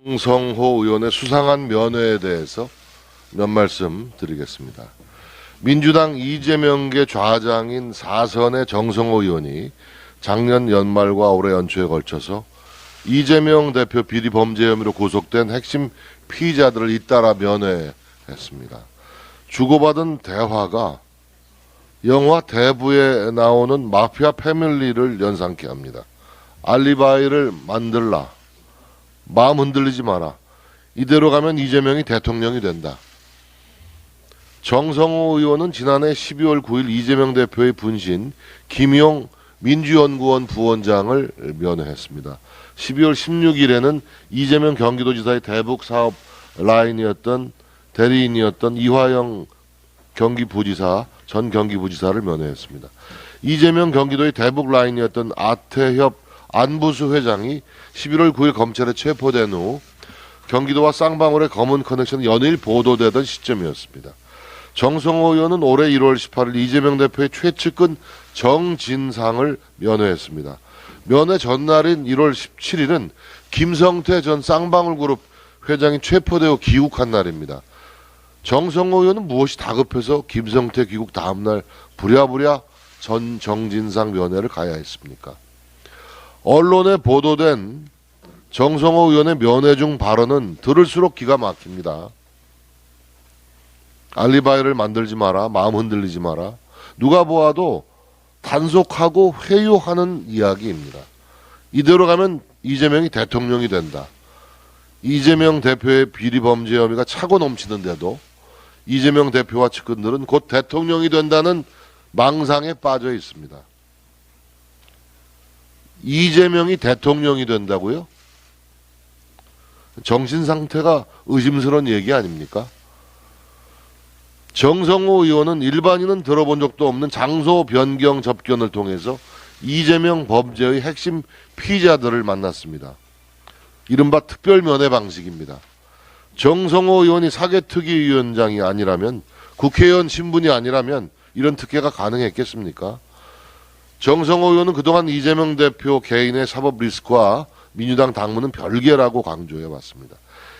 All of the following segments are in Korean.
정성호 의원의 수상한 면회에 대해서 몇 말씀 드리겠습니다. 민주당 이재명계 좌장인 4선의 정성호 의원이 작년 연말과 올해 연초에 걸쳐서 이재명 대표 비리 범죄 혐의로 구속된 핵심 피의자들을 잇따라 면회했습니다. 주고받은 대화가 영화 대부에 나오는 마피아 패밀리를 연상케 합니다. 알리바이를 만들라. 마음 흔들리지 마라. 이대로 가면 이재명이 대통령이 된다. 정성호 의원은 지난해 12월 9일 이재명 대표의 분신 김용 민주연구원 부원장을 면회했습니다. 12월 16일에는 이재명 경기도지사의 대북 사업 라인이었던 대리인이었던 이화영 경기부지사 전 경기부지사를 면회했습니다. 이재명 경기도의 대북 라인이었던 아태협 안부수 회장이 11월 9일 검찰에 체포된 후 경기도와 쌍방울의 검은 커넥션이 연일 보도되던 시점이었습니다. 정성호 의원은 올해 1월 18일 이재명 대표의 최측근 정진상을 면회했습니다. 면회 전날인 1월 17일은 김성태 전 쌍방울그룹 회장이 체포되어 귀국한 날입니다. 정성호 의원은 무엇이 다급해서 김성태 귀국 다음날 부랴부랴 전 정진상 면회를 가야 했습니까? 언론에 보도된 정성호 의원의 면회 중 발언은 들을수록 기가 막힙니다. 알리바이를 만들지 마라. 마음 흔들리지 마라. 누가 보아도 단속하고 회유하는 이야기입니다. 이대로 가면 이재명이 대통령이 된다. 이재명 대표의 비리 범죄 혐의가 차고 넘치는데도 이재명 대표와 측근들은 곧 대통령이 된다는 망상에 빠져 있습니다. 이재명이 대통령이 된다고요? 정신 상태가 의심스러운 얘기 아닙니까? 정성호 의원은 일반인은 들어본 적도 없는 장소 변경 접견을 통해서 이재명 범죄의 핵심 피의자들을 만났습니다. 이른바 특별면회 방식입니다. 정성호 의원이 사개특위위원장이 아니라면, 국회의원 신분이 아니라면 이런 특혜가 가능했겠습니까? 정성호 의원은 그동안 이재명 대표 개인의 사법 리스크와 민주당 당무는 별개라고 강조해왔습니다.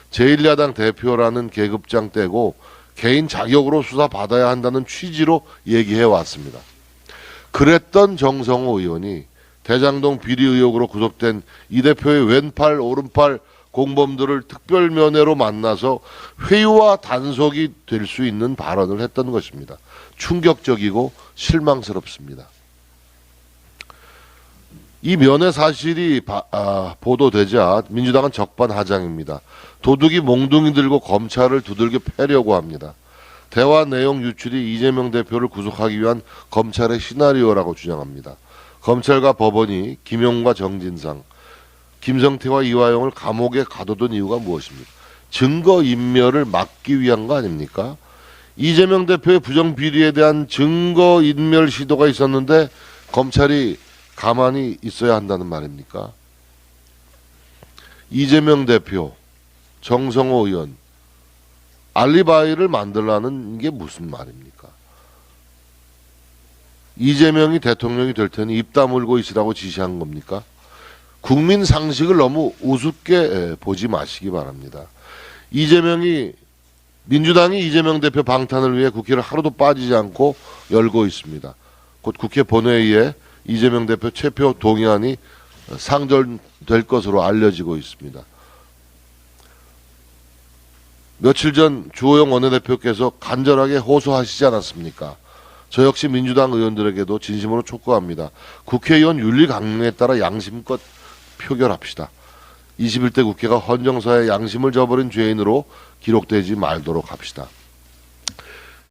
제1야당 대표라는 계급장 떼고 개인 자격으로 수사받아야 한다는 취지로 얘기해왔습니다. 그랬던 정성호 의원이 대장동 비리 의혹으로 구속된 이 대표의 왼팔 오른팔 공범들을 특별면회로 만나서 회유와 단속이 될 수 있는 발언을 했던 것입니다. 충격적이고 실망스럽습니다. 이 면회 사실이 보도되자 민주당은 적반하장입니다. 도둑이 몽둥이 들고 검찰을 두들겨 패려고 합니다. 대화 내용 유출이 이재명 대표를 구속하기 위한 검찰의 시나리오라고 주장합니다. 검찰과 법원이 김용과 정진상, 김성태와 이화영을 감옥에 가둬둔 이유가 무엇입니까? 증거인멸을 막기 위한 거 아닙니까? 이재명 대표의 부정비리에 대한 증거인멸 시도가 있었는데 검찰이 가만히 있어야 한다는 말입니까? 이재명 대표, 정성호 의원, 알리바이를 만들라는 게 무슨 말입니까? 이재명이 대통령이 될 테니 입 다물고 있으라고 지시한 겁니까? 국민 상식을 너무 우습게 보지 마시기 바랍니다. 민주당이 이재명 대표 방탄을 위해 국회를 하루도 빠지지 않고 열고 있습니다. 곧 국회 본회의에 이재명 대표 체포 동의안이 상정될 것으로 알려지고 있습니다. 며칠 전 주호영 원내대표께서 간절하게 호소하시지 않았습니까? 저 역시 민주당 의원들에게도 진심으로 촉구합니다. 국회의원 윤리 강령에 따라 양심껏 표결합시다. 21대 국회가 헌정사의 양심을 저버린 죄인으로 기록되지 말도록 합시다.